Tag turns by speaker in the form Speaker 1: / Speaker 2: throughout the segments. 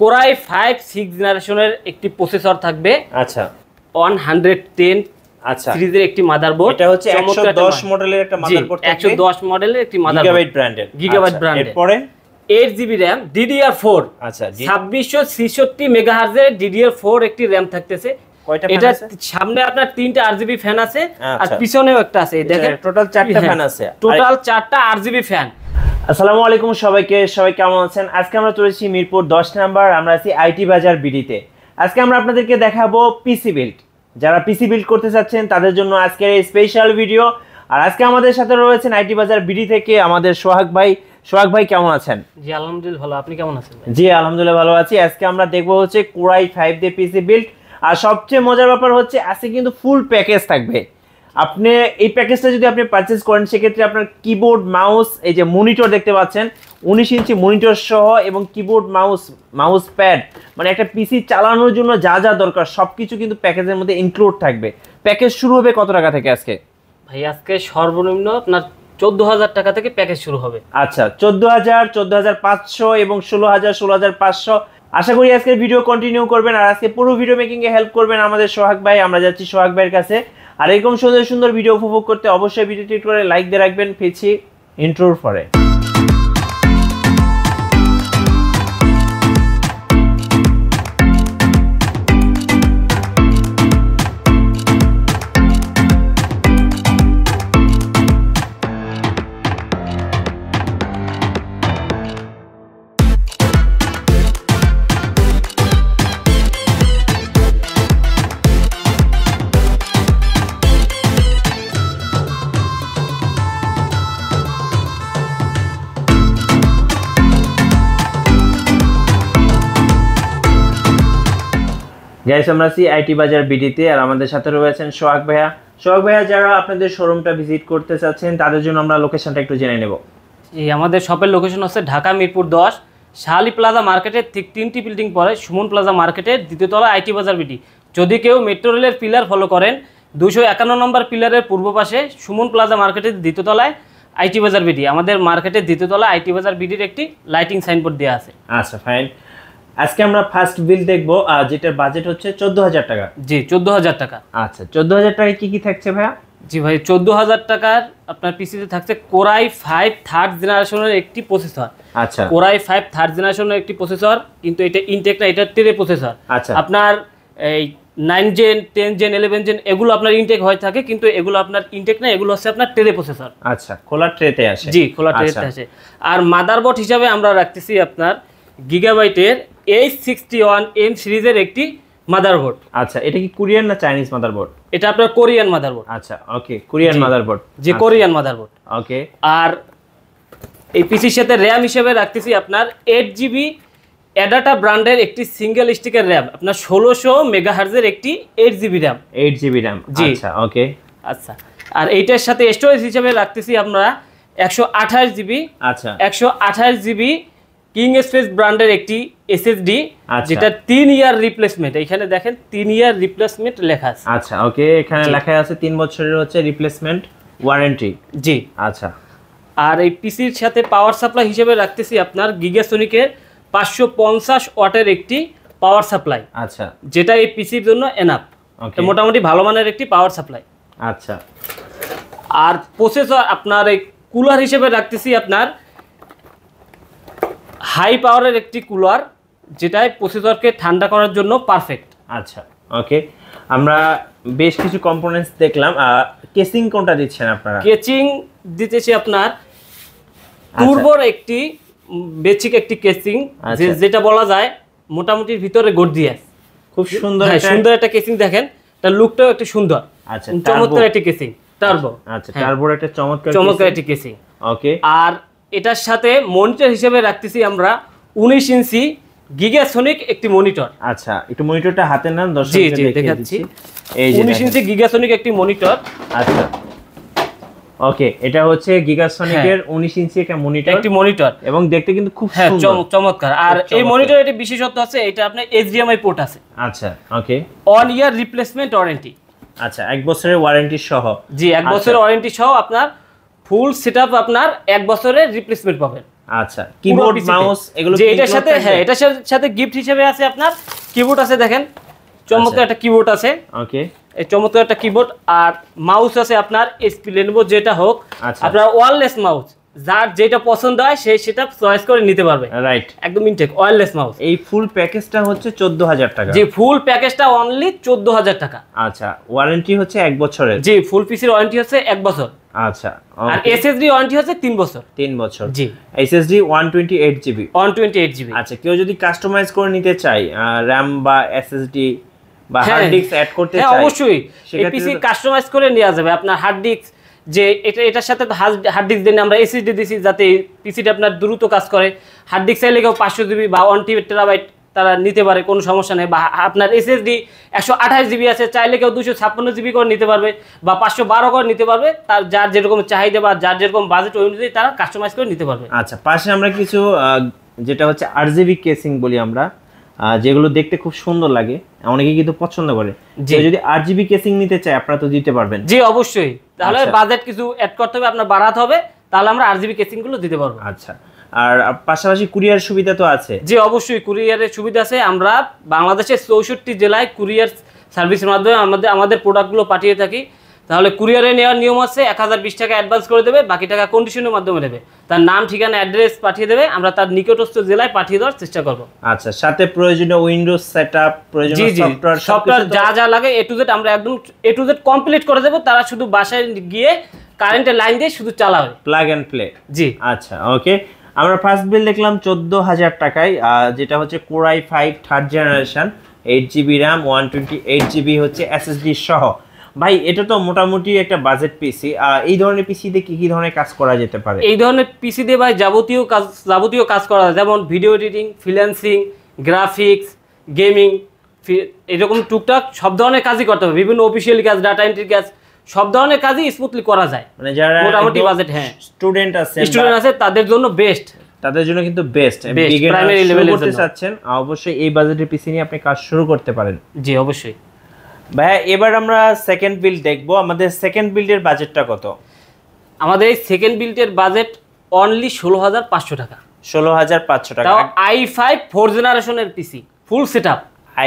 Speaker 1: Core i 5 6 জেনারেশনের একটি processor থাকবে।
Speaker 2: আচ্ছা
Speaker 1: 110
Speaker 2: আচ্ছা
Speaker 1: সিরিজের একটি মাদারবোর্ড।
Speaker 2: এটা হচ্ছে 110 মডেলের একটা মাদারবোর্ড থাকবে।
Speaker 1: 110 মডেলের একটি মাদারবোর্ড
Speaker 2: গিগাবাইট ব্র্যান্ডের।
Speaker 1: গিগাবাইট ব্র্যান্ডের।
Speaker 2: এরপরে
Speaker 1: 8GB RAM DDR4।
Speaker 2: আচ্ছা
Speaker 1: 2666 মেগাহার্জের DDR4 একটি RAM থাকতেছে।
Speaker 2: কয়টা
Speaker 1: এটা সামনে আপনার 3টা RGB ফ্যান আছে আর পিছনেও একটা আছে। দেখেন
Speaker 2: টোটাল 4টা ফ্যান আছে।
Speaker 1: টোটাল 4টা RGB ফ্যান।
Speaker 2: আসসালামু আলাইকুম সবাইকে, সবাই কেমন আছেন? আজকে আমরা চলেছি মিরপুর 10 নাম্বার, আমরা আছি আইটি বাজার বিডিতে। আজকে আমরা আপনাদেরকে দেখাবো পিসি বিল্ড। যারা পিসি বিল্ড করতে চাচ্ছেন তাদের জন্য আজকের এই স্পেশাল ভিডিও। আর আজকে আমাদের সাথে রয়েছেন আইটি বাজার বিডি থেকে আমাদের সোহাগ ভাই। সোহাগ ভাই কেমন আছেন?
Speaker 1: জি আলহামদুলিল্লাহ ভালো, আপনি কেমন আছেন?
Speaker 2: জি আলহামদুলিল্লাহ ভালো আছি। আজকে আমরা দেখবো হচ্ছে কোরাই 5 দিয়ে পিসি বিল্ড। আর সবচেয়ে মজার ব্যাপার হচ্ছে আজকে কিন্তু ফুল প্যাকেজ থাকবে। আপনি এই প্যাকেজটা যদি আপনি পারচেজ করেন সেক্ষেত্রে আপনার কিবোর্ড মাউস, এই যে মনিটর দেখতে পাচ্ছেন 19 ইঞ্চি মনিটর সহ, এবং কিবোর্ড মাউস প্যাড, মানে একটা পিসি চালানোর জন্য যা যা দরকার সবকিছু কিন্তু প্যাকেজের মধ্যে ইনক্লুড থাকবে। প্যাকেজ শুরু হবে কত টাকা থেকে আজকে?
Speaker 1: ভাই আজকে সর্বনিম্ন আপনার 14000 টাকা থেকে প্যাকেজ শুরু হবে।
Speaker 2: আচ্ছা 14000, 14500 এবং 16000, 16500। আশা করি আজকের ভিডিও কন্টিনিউ করবেন আর আজকে পুরো ভিডিও মেকিং এ হেল্প করবেন আমাদের সোহাগ ভাই। আমরা যাচ্ছি সোহাগ ভাইয়ের কাছে। আর এরকম সুন্দর সুন্দর ভিডিও উপভোগ করতে অবশ্যই ভিডিওটি করে লাইক দিয়ে রাখবেন। ফিরছি ইন্ট্রোর পরে। গাইস আমরা আছি আইটি বাজার বিডিতে আর আমাদের সাথে রয়েছেন সোহাগ ভাইয়া। সোহাগ ভাইয়া, যারা আপনাদের শোরুমটা ভিজিট করতে চাচ্ছেন তাদের জন্য আমরা লোকেশনটা একটু জেনে নেব।
Speaker 1: এই আমাদের শপের লোকেশন হচ্ছে ঢাকা মিরপুর 10 শাহালি প্লাজা মার্কেটের ঠিক 3টি বিল্ডিং পরে সুমন প্লাজা মার্কেটের দ্বিতীয় তলা আইটি বাজার বিডি। যদি কেউ মেট্রো রেলের পিলার ফলো করেন 251 নম্বর পিলারের পূর্ব পাশে সুমন প্লাজা মার্কেটের দ্বিতীয় তলায় আইটি বাজার বিডি। আমাদের মার্কেটের দ্বিতীয় তলা আইটি বাজার বিডির একটি লাইটিং সাইনবোর্ড দেওয়া আছে।
Speaker 2: আচ্ছা ফাইন। আজকে আমরা ফার্স্ট বিল দেখবো যেটার বাজেট হচ্ছে 14000 টাকা।
Speaker 1: জি 14000 টাকা।
Speaker 2: আচ্ছা 14000 টাকায় কি কি থাকছে ভাইয়া?
Speaker 1: জি ভাই 14000 টাকার আপনার পিসিতে থাকছে কোরাই 5 থার্ড জেনারেশনের একটি প্রসেসর।
Speaker 2: আচ্ছা
Speaker 1: কোরাই 5 থার্ড জেনারেশনের একটি প্রসেসর, কিন্তু এটা ইনটেক না, এটা টেরে প্রসেসর।
Speaker 2: আচ্ছা
Speaker 1: আপনার এই 9 জেন 10 জেন 11 জেন এগুলো আপনার ইনটেক হয়ে থাকে, কিন্তু এগুলো আপনার ইনটেক না, এগুলো হচ্ছে আপনার টেরে প্রসেসর।
Speaker 2: আচ্ছা খোলা ট্রেতে আসে?
Speaker 1: জি খোলা ট্রেতে আসে। আর মাদারবোর্ড হিসাবে আমরা রাখতেছি আপনার গিগাবাইটের H61M সিরিজের একটি মাদারবোর্ড।
Speaker 2: আচ্ছা এটা কি কোরিয়ান না চাইনিজ মাদারবোর্ড?
Speaker 1: এটা আপনার কোরিয়ান মাদারবোর্ড।
Speaker 2: আচ্ছা ওকে, কোরিয়ান মাদারবোর্ড।
Speaker 1: জি কোরিয়ান মাদারবোর্ড।
Speaker 2: ওকে। আর
Speaker 1: এই পিসির সাথে র‍্যাম হিসেবে রাখতেছি আপনার 8GB অ্যাডাটা ব্র্যান্ডের একটি সিঙ্গেল স্টিকের র‍্যাম, আপনার 1600 মেগাহার্জের একটি 8GB র‍্যাম।
Speaker 2: 8GB RAM. আচ্ছা ওকে।
Speaker 1: আচ্ছা আর এইটার সাথে স্টোরেজ হিসেবে রাখতেছি আমরা 128GB।
Speaker 2: আচ্ছা
Speaker 1: 128GB কিং স্পেস ব্র্যান্ডের একটি এসএসডি, যেটা 3 ইয়ার রিপ্লেসমেন্ট। এখানে দেখেন 3 ইয়ার রিপ্লেসমেন্ট লেখা আছে।
Speaker 2: আচ্ছা ওকে, এখানে লেখা আছে 3 বছরের হচ্ছে রিপ্লেসমেন্ট ওয়ারেন্টি।
Speaker 1: জি
Speaker 2: আচ্ছা।
Speaker 1: আর এই পিসির সাথে পাওয়ার সাপ্লাই হিসেবে রাখতেছি আপনার গিগাসনিকের 550 ওয়াটের একটি পাওয়ার সাপ্লাই।
Speaker 2: আচ্ছা
Speaker 1: যেটা এই পিসির জন্য এনাফ, মোটামুটি ভালো মানের একটি পাওয়ার সাপ্লাই।
Speaker 2: আচ্ছা।
Speaker 1: আর প্রসেসর আপনার এই কুলার হিসেবে রাখতেছি আপনার হাই পাওয়ারের একটি কুলার, যেটাই প্রসেসরকে ঠান্ডা করার জন্য পারফেক্ট।
Speaker 2: আচ্ছা ওকে, আমরা বেশ কিছু কম্পোনেন্টস দেখলাম। কেসিং কোনটা দিচ্ছেন আপনারা?
Speaker 1: কেচিং দিতেছি আপনার টুরবোর একটি বেসিক একটি কেসিং, যেটা বলা যায় মোটামুটি ভিতরে গর্জিয়াস, খুব সুন্দর সুন্দর একটা কেসিং। দেখেন তার লুকটাও একটু সুন্দর। আচ্ছা চমৎকার একটা কেসিং টার্বো।
Speaker 2: আচ্ছা টার্বোর একটা চমৎকার
Speaker 1: একটা কেসিং।
Speaker 2: ওকে। আর
Speaker 1: এটার সাথে মনিটর হিসেবে রাখতেছি আমরা 19 ইঞ্চি গিগাসনিক একটি মনিটর।
Speaker 2: আচ্ছা একটু মনিটরটা হাতে নেন, দর্শকদের দেখাচ্ছি।
Speaker 1: এই যে 19 ইঞ্চি গিগাসনিক একটি মনিটর।
Speaker 2: আচ্ছা ওকে, এটা হচ্ছে গিগাসনিকের 19 ইঞ্চি একটা মনিটর এবং দেখতে কিন্তু খুব সুন্দর
Speaker 1: চমৎকার। আর এই মনিটরের একটা বিশেষত্ব আছে, এটা আপনার HDMI পোর্ট আছে।
Speaker 2: আচ্ছা ওকে।
Speaker 1: 1 ইয়ার রিপ্লেসমেন্ট ওয়ারেন্টি।
Speaker 2: আচ্ছা 1 বছরের ওয়ারেন্টি সহ?
Speaker 1: জি 1 বছরের ওয়ারেন্টি সহ আপনার ফুল সেটআপ আপনার 1 বছরের রিপ্লেসমেন্ট পাবেন।
Speaker 2: আচ্ছা কিবোর্ড মাউস এগুলো
Speaker 1: যে এটার সাথে হ্যাঁ এটার সাথে গিফট হিসেবে আছে আপনার কিবোর্ড আছে দেখেন চমৎকার একটা কিবোর্ড আছে
Speaker 2: ওকে
Speaker 1: এই চমৎকার একটা কিবোর্ড আর মাউস আছে আপনার এসপি লেনোভো যেটা হোক আপনার ওয়্যারলেস মাউস যার যেটা পছন্দ হয় সে সেটা চয়েস করে নিতে পারবে
Speaker 2: রাইট
Speaker 1: একদম ইনটেক ওয়্যারলেস মাউস
Speaker 2: এই ফুল প্যাকেজটা হচ্ছে 14000 টাকা
Speaker 1: জি ফুল প্যাকেজটা অনলি 14000 টাকা
Speaker 2: আচ্ছা ওয়ারেন্টি হচ্ছে 1 বছরের
Speaker 1: জি ফুল পিসির ওয়ারেন্টি হচ্ছে 1 বছর
Speaker 2: আচ্ছা
Speaker 1: আর এসএসডি ওয়ারেন্টি হচ্ছে 3 বছর
Speaker 2: 3 বছর
Speaker 1: জি
Speaker 2: এসএসডি 128GB
Speaker 1: 128GB
Speaker 2: আচ্ছা কেউ যদি কাস্টমাইজ করে নিতে চায় র‍্যাম বা এসএসডি বা হার্ড ডিস্ক অ্যাড করতে চায়
Speaker 1: হ্যাঁ অবশ্যই এই পিসি কাস্টমাইজ করে নেওয়া যাবে আপনার হার্ড ডিস্ক যে এটার সাথে হার্ড ডিস্ক দেন আমরা এসএসডি দিছি যাতে পিসিটা আপনার দ্রুত কাজ করে হার্ড ডিস্ক চাইলে কেউ 500GB বা 1 টেরাবাইট তারা নিতে পারে কোনো সমস্যা নেই বা আপনার এসএসডি 128GB আছে চাইলে কেউ 256GB করে নিতে পারবে বা 512 করে নিতে পারবে তার যার যেরকম চাহিদা বা যার যেরকম বাজেট ওই অনুযায়ী তারা কাস্টমাইজ করে নিতে পারবে
Speaker 2: আচ্ছা পাশে আমরা কিছু যেটা হচ্ছে আরজিবি কেসিং বলি আমরা যেগুলো দেখতে খুব সুন্দর লাগে অনেকে কিন্তু পছন্দ করে যদি আরজিবি কেসিং নিতে চায় আপনারা তো দিতে পারবেন
Speaker 1: জি অবশ্যই তাহলে বাজেট কিছু অ্যাড করতে হবে আপনার বাড়াতে হবে তাহলে আমরা আরজিবি কেসিং গুলো দিতে পারবো
Speaker 2: আচ্ছা আর পাশাপাশি কুরিয়ার সুবিধা তো আছে
Speaker 1: জি অবশ্যই কুরিয়ারের সুবিধা আছে আমরা বাংলাদেশের 64 জেলায় কুরিয়ার সার্ভিসের মাধ্যমে আমাদের প্রোডাক্টগুলো পাঠিয়ে থাকি তাহলে কুরিয়ারে নেওয়ার নিয়ম আছে 1020 টাকা অ্যাডভান্স করে দেবে বাকি টাকা কন্ডিশনের মাধ্যমে নেবে তার নাম ঠিকানা অ্যাড্রেস পাঠিয়ে দেবে আমরা তার নিকটস্থ জেলায় পাঠিয়ে দেওয়ার চেষ্টা করব
Speaker 2: আচ্ছা সাথে প্রয়োজনীয় উইন্ডোজ সেটআপ প্রয়োজনীয়
Speaker 1: সফটওয়্যার যা যা লাগে এ টু জেড আমরা একদম এ টু জেড কমপ্লিট করে দেব তারা শুধু বাসায় গিয়ে কারেন্টের লাইন দিয়ে শুধু চালাবে
Speaker 2: প্লাগ এন্ড প্লে
Speaker 1: জি
Speaker 2: আচ্ছা ওকে আমরা ফার্স্ট বিল দেখলাম 14000 টাকায় যেটা হচ্ছে Core i5 third generation 8GB RAM 128GB হচ্ছে SSD সহ ভাই এটা তো মোটামুটি একটা বাজেট পিসি এই ধরনের পিসি দিয়ে কি কি ধরনের কাজ করা যেতে পারে
Speaker 1: এই ধরনের পিসি দিয়ে ভাই যাবতীয় কাজ করা যায় যেমন video editing freelancing graphics gaming এরকম টুকটাক সব ধরনের কাজই করতে হবে বিভিন্ন অফিশিয়াল কাজ ডাটা এন্ট্রি কাজ সব ধরনের কাজই স্মুথলি করা যায়
Speaker 2: মানে যারা
Speaker 1: মোটামুটি বাজেট হ্যাঁ
Speaker 2: স্টুডেন্ট
Speaker 1: আছে তাদের জন্য বেস্ট
Speaker 2: তাদের জন্য কিন্তু বেস্ট
Speaker 1: প্রাইমারি লেভেলে
Speaker 2: করতে চাচ্ছেন অবশ্যই এই বাজেটের পিসি নিয়ে আপনি কাজ শুরু করতে পারেন
Speaker 1: জি অবশ্যই
Speaker 2: ভাই এবার আমরা সেকেন্ড বিল্ড দেখব আমাদের সেকেন্ড বিল্ডের বাজেটটা কত
Speaker 1: আমাদের এই সেকেন্ড বিল্ডের বাজেট অনলি 16500 টাকা
Speaker 2: 16500 টাকা
Speaker 1: তাও i5 4 জেনারেশনের পিসি ফুল সেটআপ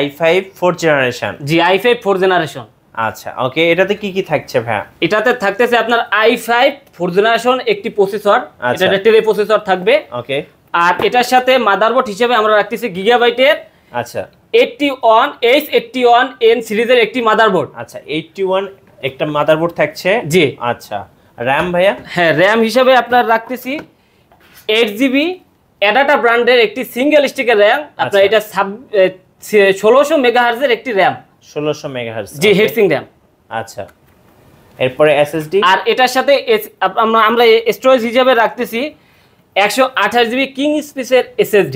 Speaker 2: i5 4 জেনারেশন
Speaker 1: জি i5 4 জেনারেশন
Speaker 2: আচ্ছা ওকে এটাতে কি কি থাকছে ভাই
Speaker 1: এটাতে থাকতেছে আপনার i5 4 জেনারেশন একটি প্রসেসর এটা একটা টেলে প্রসেসর থাকবে
Speaker 2: ওকে
Speaker 1: আর এটার সাথে মাদারবোর্ড হিসেবে আমরা রাখতেছি গিগাবাইটের
Speaker 2: আচ্ছা
Speaker 1: 81H81N সিরিজের একটি মাদারবোর্ড
Speaker 2: আচ্ছা 81 একটা মাদারবোর্ড থাকছে
Speaker 1: জি
Speaker 2: আচ্ছা RAM ভাইয়া
Speaker 1: হ্যাঁ RAM হিসেবে আপনার রাখতেছি 8GB অ্যাডাটা ব্র্যান্ডের একটি সিঙ্গেল স্টিকের RAM আপনার এটা 1600 মেগাহার্টজের একটি RAM
Speaker 2: 1600 মেগাহার্টজ
Speaker 1: জি হিটসিং RAM
Speaker 2: আচ্ছা এরপরে SSD
Speaker 1: আর এটার সাথে আমরা স্টোরেজ হিসেবে রাখতেছি 128GB কিং স্পেসের SSD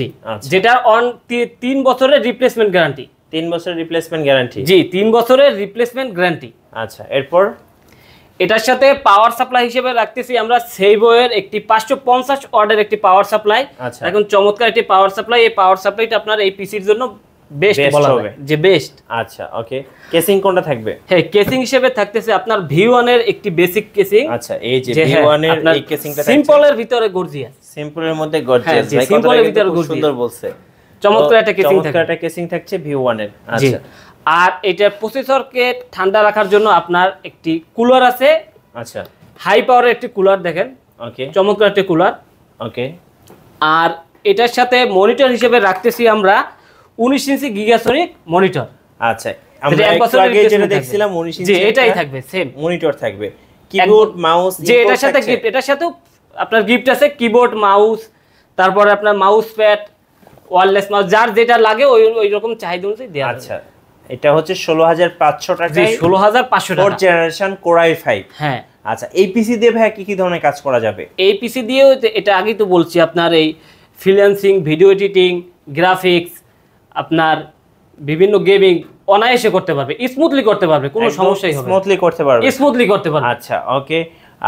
Speaker 1: যেটা অন 3 বছরের রিপ্লেসমেন্ট গ্যারান্টি
Speaker 2: 3 বছরের রিপ্লেসমেন্ট গ্যারান্টি
Speaker 1: জি 3 বছরের রিপ্লেসমেন্ট গ্যারান্টি
Speaker 2: আচ্ছা এরপর
Speaker 1: এটার সাথে পাওয়ার সাপ্লাই হিসেবে রাখতেছি আমরা সেইবোয়ের একটি 550 ওয়াটের একটি পাওয়ার সাপ্লাই এখন চমৎকার একটি পাওয়ার সাপ্লাই এই পাওয়ার সাপ্লাইটা আপনার এই পিসির জন্য বেস্ট বলা হবে যে বেস্ট
Speaker 2: আচ্ছা ওকে কেসিং কোনটা থাকবে
Speaker 1: হ্যাঁ কেসিং হিসেবে থাকতেছে আপনার V1 এর একটি বেসিক কেসিং
Speaker 2: আচ্ছা এই যে V1 এর এই কেসিংটা
Speaker 1: সিম্পলের ভিতরে গর্জিয়াস
Speaker 2: সিম্পলের মধ্যে গর্জিয়াস
Speaker 1: ভাই সিম্পলের ভিতরে গর্জিয়াস
Speaker 2: সুন্দর বলছে
Speaker 1: চমৎকার একটা কেসিং থাকবে
Speaker 2: চমৎকার একটা কেসিং থাকছে V1 এর আচ্ছা
Speaker 1: আর এটা প্রসেসরকে ঠান্ডা রাখার জন্য আপনার একটি কুলার আছে
Speaker 2: আচ্ছা
Speaker 1: হাই পাওয়ারের একটি কুলার দেখেন
Speaker 2: ওকে
Speaker 1: চমৎকার একটা কুলার
Speaker 2: ওকে
Speaker 1: আর এটার সাথে মনিটর হিসেবে রাখতেছি আমরা 19 ইঞ্চি গিগাসনিক মনিটর
Speaker 2: আচ্ছা আমরা একটু আগে যেটা দেখছিলাম 19 ইঞ্চি
Speaker 1: জি এটাই থাকবে সেম
Speaker 2: মনিটর থাকবে কিবোর্ড মাউস
Speaker 1: যে এটার সাথে গিফট এটার সাথেও আপনার গিফট আছে কিবোর্ড মাউস তারপরে আপনার মাউস প্যাড ওয়্যারলেস মাউস যার যেটা লাগে ওই রকম চাহিদা অনুযায়ী দেয়া আছে
Speaker 2: আচ্ছা এটা হচ্ছে 16500 টাকা
Speaker 1: জি 16500 টাকা
Speaker 2: 4 জেনারেশন Core i5
Speaker 1: হ্যাঁ
Speaker 2: আচ্ছা এই পিসি দিয়ে ভাই কি কি ধরনের কাজ করা যাবে
Speaker 1: এই পিসি দিয়েও এটা আগেই তো বলছি আপনার এই ফ্রিল্যান্সিং ভিডিও এডিটিং গ্রাফিক্স আপনার বিভিন্ন গেমিং অনায়াসে করতে পারবে স্মুথলি করতে পারবে কোনো সমস্যাই হবে
Speaker 2: স্মুথলি করতে পারবে
Speaker 1: স্মুথলি করতে পারবে
Speaker 2: আচ্ছা ওকে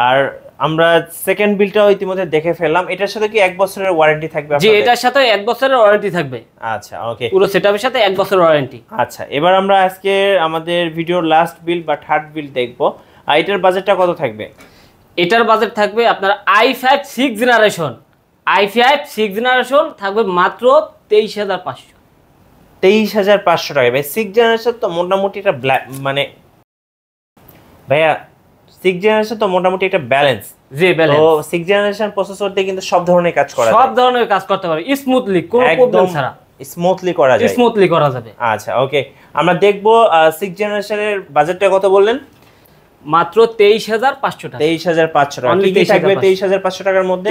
Speaker 2: আর আমরা সেকেন্ড বিলটাও ইতিমধ্যে দেখে ফেললাম এটার সাথে কি 1 বছরের ওয়ারেন্টি থাকবে
Speaker 1: জি এটার সাথে 1 বছরের ওয়ারেন্টি থাকবে
Speaker 2: আচ্ছা ওকে
Speaker 1: পুরো সেটআপের সাথে 1 বছরের ওয়ারেন্টি
Speaker 2: আচ্ছা এবার আমরা আজকে আমাদের ভিডিওর লাস্ট বিল বা থার্ড বিল দেখব আর এটার বাজেটটা কত থাকবে
Speaker 1: এটার বাজেট থাকবে আপনার i5 6 জেনারেশন i5 6 জেনারেশন থাকবে মাত্র 23,500।
Speaker 2: 23,500 টাকা ভাই। 6 জেনারেশন তো মোটামুটি এটা মানে ভাইয়া 6 জেনারেশন তো মোটামুটি একটা ব্যালেন্স।
Speaker 1: জি ব্যালেন্স।
Speaker 2: তো 6 জেনারেশন প্রসেসর দিয়ে কিন্তু সব ধরনের কাজ করা যায়,
Speaker 1: সব ধরনের কাজ করতে পারবে স্মুথলি, কোনো প্রবলেম ছাড়া
Speaker 2: স্মুথলি করা যায়,
Speaker 1: স্মুথলি করা যাবে।
Speaker 2: আচ্ছা ওকে, আমরা দেখব 6 জেনারেশনের বাজেটটা কত বললেন?
Speaker 1: মাত্র 23,500 টাকা।
Speaker 2: 23,500 টাকা। কি থাকবে 23,500 টাকার মধ্যে?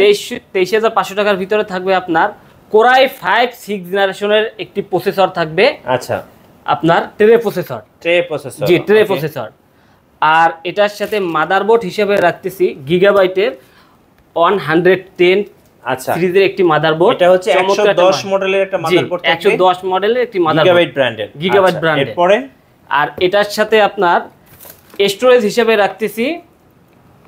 Speaker 1: 23,500 টাকার ভিতরে থাকবে আপনার কোরাই 5 6 জেনারেশনের একটি প্রসেসর থাকবে।
Speaker 2: আচ্ছা,
Speaker 1: আপনার ট্রে প্রসেসর। জি ট্রে প্রসেসর। আর এটার সাথে মাদারবোর্ড হিসেবে রাখতেছি গিগাবাইটের 110
Speaker 2: আচ্ছা
Speaker 1: সিরিজের একটি মাদারবোর্ড।
Speaker 2: এটা হচ্ছে 110 মডেলের একটা মাদারবোর্ড থাকবে,
Speaker 1: 110 মডেলের একটি মাদারবোর্ড,
Speaker 2: গিগাবাইট ব্র্যান্ডের।
Speaker 1: গিগাবাইট ব্র্যান্ডের।
Speaker 2: এরপরে
Speaker 1: আর এটার সাথে আপনার স্টোরেজ হিসেবে রাখতেছি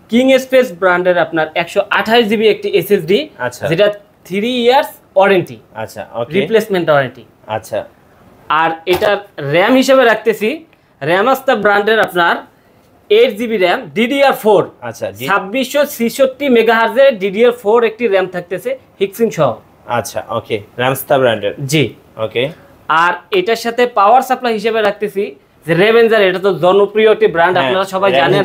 Speaker 1: কিং স্পেস ব্র্যান্ডের আপনার 128 জিবি একটি এসএসডি, যেটা 3 ইয়ার্স ওয়ারেন্টি।
Speaker 2: আচ্ছা ওকে,
Speaker 1: রিপ্লেসমেন্ট ওয়ারেন্টি।
Speaker 2: আচ্ছা।
Speaker 1: আর এটার র‍্যাম হিসেবে রাখতেছি র্যামাস্তা ব্র্যান্ডের আপনার 8 জিবি র‍্যাম DDR4।
Speaker 2: আচ্ছা
Speaker 1: 2666 মেগাহার্জের DDR4 একটি র‍্যাম থাকতেছে হিক্সিং সহ।
Speaker 2: আচ্ছা ওকে, র্যামাস্তা ব্র্যান্ডের।
Speaker 1: জি
Speaker 2: ওকে।
Speaker 1: আর এটার সাথে পাওয়ার সাপ্লাই হিসেবে রাখতেছি যে রেভেঞ্জার, এটা তো জনপ্রিয় একটি ব্র্যান্ড, আপনারা সবাই জানেন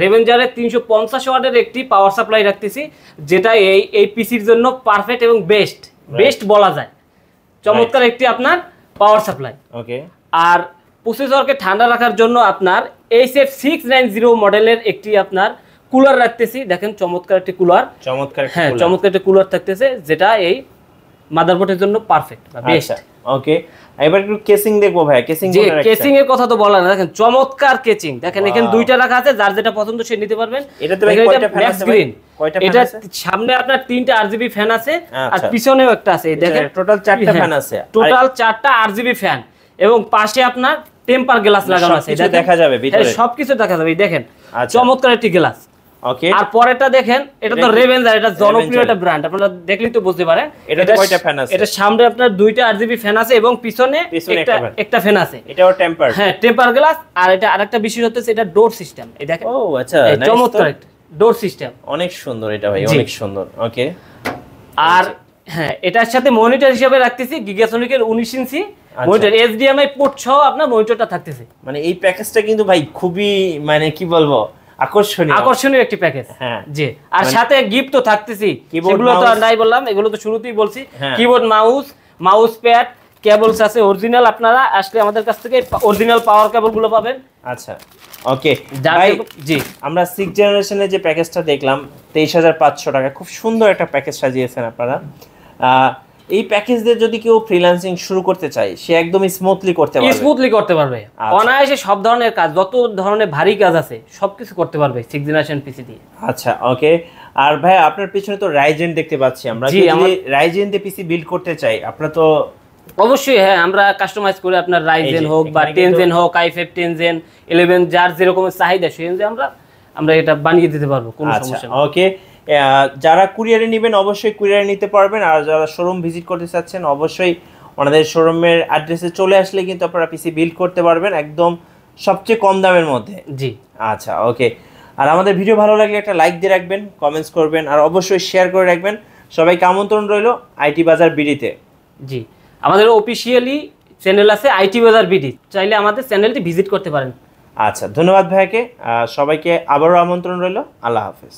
Speaker 1: রেভেঞ্জারের 350 ওয়াটের একটি পাওয়ার সাপ্লাই রাখতেছি, যেটা এই পিসির জন্য পারফেক্ট এবং বেস্ট বলা যায়। চমৎকার একটি আপনার পাওয়ার সাপ্লাই।
Speaker 2: ওকে।
Speaker 1: আর প্রসেসরকে ঠান্ডা রাখার জন্য আপনার SF690 মডেলের একটি আপনার কুলার রাখতেছি। দেখেন চমৎকার একটি কুলার, চমৎকার একটি কুলার থাকতেছে, যেটা এই মাদারবোর্ডের জন্য পারফেক্ট বা বেস্ট।
Speaker 2: ওকে, এবার একটু কেসিং দেখবো ভাই।
Speaker 1: কেসিং এর কথা তো বলা না, দেখেন চমৎকার কেসিং। দেখেন এখানে দুইটা রাখা আছে, যার যেটা পছন্দ সে নিতে পারবেন।
Speaker 2: এটাতে ভাই কয়টা ফ্যান আছে ভাই?
Speaker 1: এটা সামনে আপনার 3টা আরজিবি ফ্যান আছে, আর পিছনেও একটা আছে। দেখেন
Speaker 2: টোটাল 4টা ফ্যান আছে,
Speaker 1: টোটাল 4টা আরজিবি ফ্যান, এবং পাশে আপনার টেম্পার গ্লাস লাগানো আছে।
Speaker 2: এটা দেখা যাবে ভিতরে,
Speaker 1: সবকিছু দেখা যাবে। দেখেন চমৎকার একটি গ্লাস।
Speaker 2: ওকে।
Speaker 1: আর পরেরটা দেখেন, এটা তো রেভেঞ্জার, এটা জনপ্রিয় একটা ব্র্যান্ড, আপনারা দেখলেই তো বুঝতে পারেন।
Speaker 2: এটাতে কয়টা ফ্যান আছে?
Speaker 1: এটা সামনে আপনার 2টা আরজিবি ফ্যান আছে, এবং পিছনে একটা ফ্যান আছে।
Speaker 2: এটাও টেম্পার,
Speaker 1: হ্যাঁ টেম্পার গ্লাস। আর এটা আরেকটা বিষয় হচ্ছে এটা ডোর সিস্টেম। এই দেখেন,
Speaker 2: ও আচ্ছা,
Speaker 1: চমৎকার একটা ডোর সিস্টেম,
Speaker 2: অনেক সুন্দর এটা ভাই, অনেক সুন্দর। ওকে।
Speaker 1: আর হ্যাঁ এটার সাথে মনিটর হিসেবে রাখতেছি গিগাসনিকের 19 ইঞ্চি মনিটর, HDMI পোর্ট সহ আপনার মনিটরটা থাকতেছে।
Speaker 2: মানে এই প্যাকেজটা কিন্তু ভাই খুবই মানে কি বলবো আকর্ষণীয়
Speaker 1: একটি প্যাকেজ। হ্যাঁ জি। আর সাথে গিফট তো থাকতেছি, এগুলো তো আর নাই বললাম, এগুলো তো শুরুতেই বলছি। কিবোর্ড, মাউস প্যাড, কেবলস আছে অরিজিনাল। আপনারা আসলে আমাদের কাছ থেকে অরিজিনাল পাওয়ার কেবলগুলো পাবেন।
Speaker 2: আচ্ছা ওকে ভাই। জি, আমরা 6 জেনারেশনের যে প্যাকেজটা দেখলাম 23,500 টাকা, খুব সুন্দর একটা প্যাকেজ সাজিয়েছেন আপনারা। এই প্যাকেজ দিয়ে যদি কেউ ফ্রিল্যান্সিং শুরু করতে চায়, সে একদম স্মুথলি করতে পারবে, অনায়াসে সব ধরনের কাজ, যত ধরনের ভারী কাজ আছে সবকিছু করতে পারবে 6 জেনারেশন পিসি দিয়ে। আচ্ছা ওকে। আর ভাই আপনার পিছনে তো রাইজেন দেখতে পাচ্ছি আমরা, যদি রাইজেন দিয়ে পিসি বিল্ড করতে চাই, আপনারা তো
Speaker 1: অবশ্যই হ্যাঁ আমরা কাস্টমাইজ করে আপনার রাইজেন হোক বা 10 জেন হোক, i5 10 জেন 11, যার যেরকম চাহিদা সেই অনুযায়ী আমরা এটা বানিয়ে দিতে পারবো, কোনো সমস্যা নেই।
Speaker 2: ওকে। যারা কুরিয়ারে নেবেন অবশ্যই কুরিয়ারে নিতে পারবেন, আর যারা শোরুম ভিজিট করতে চাচ্ছেন অবশ্যই ওনাদের শোরুমের অ্যাড্রেসে চলে আসলে কিন্তু আপনারা পিসি বিল্ড করতে পারবেন একদম সবচেয়ে কম দামের মধ্যে।
Speaker 1: জি
Speaker 2: আচ্ছা ওকে। আর আমাদের ভিডিও ভালো লাগলে একটা লাইক দিয়ে রাখবেন, কমেন্টস করবেন, আর অবশ্যই শেয়ার করে রাখবেন। সবাইকে আমন্ত্রণ রইল আইটি বাজার বিডিতে।
Speaker 1: জি, আমাদের অফিসিয়ালি চ্যানেল আছে আইটি বাজার বিডি, চাইলে আমাদের চ্যানেলটি ভিজিট করতে পারেন।
Speaker 2: আচ্ছা, ধন্যবাদ ভাইকে। সবাইকে আবারও আমন্ত্রণ রইল। আল্লাহ হাফেজ।